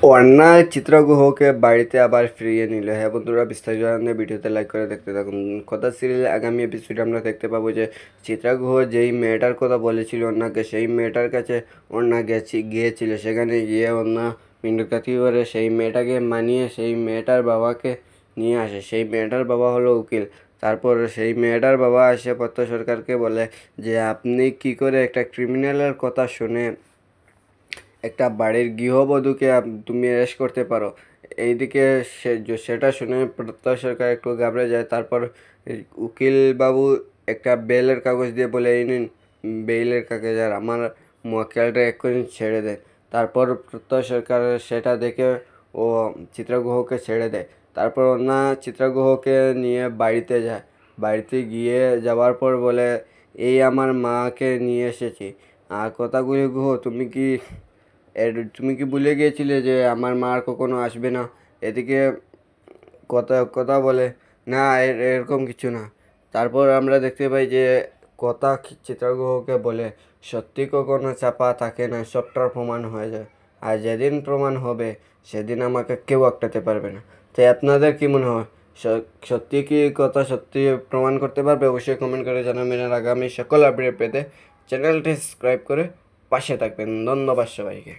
অন্যায় চিত্রগুহকে বাড়িতে আবার ফিরিয়ে নিল। হ্যাঁ বন্ধুরা, বিস্তারিত জানতে ভিডিওতে লাইক করে দেখতে থাকুন। কথা সিরিয়ালে আগামী এপিসোডে আমরা দেখতে পাবো যে চিত্রগুহ যেই মেয়েটার কথা বলেছিল অন্যাকে, সেই মেয়েটার কাছে অন্যা গিয়েছিল। সেখানে গিয়ে অন্যা মিনকাতি করে সেই মেয়েটাকে মানিয়ে সেই মেয়েটার বাবাকে নিয়ে আসে। সেই মেয়েটার বাবা হলো উকিল। তারপর সেই মেয়েটার বাবা এসে পত্র সরকারকে বলে যে আপনি কি করে একটা ক্রিমিনালের কথা শুনে একটা বাড়ির গৃহবধূকে তুমি অ্যারেস্ট করতে পারো। এইদিকে সেটা শুনে প্রত্যয় সরকার একটু ঘাবড়ে যায়। তারপর উকিল বাবু একটা বেলের কাগজ দিয়ে বলে এই নিন বেইলের কাগজ, আর আমার মক্কেলটা এক্ষুনি ছেড়ে দেয়। তারপর প্রত্যয় সরকার সেটা দেখে ও চিত্রগুহকে ছেড়ে দেয়। তারপর ওনা চিত্রগুহকে নিয়ে বাড়িতে যায়। বাড়িতে গিয়ে যাওয়ার পর বলে এই আমার মাকে নিয়ে এসেছি। আর কথাগুলি গুহ তুমি কি ভুলে গিয়েছিলে যে আমার মা আর কখনো আসবে না? এদিকে কথা কথা বলে না, এরকম কিছু না। তারপর আমরা দেখতে পাই যে কথা চিত্রগ্রহকে বলে সত্যি কখনো চাপা থাকে না, সবটার প্রমাণ হয়ে যায়। আর যেদিন প্রমাণ হবে সেদিন আমাকে কেউ আটকাতে পারবে না। তাই আপনাদের কি মনে হয়, সত্যি কি কথা সত্যি প্রমাণ করতে পারবে? অবশ্যই কমেন্ট করে জানাবেন। আর আগামী সকল আপডেট পেতে চ্যানেলটি সাবস্ক্রাইব করে পাশে থাকবেন। ধন্যবাদ সবাইকে।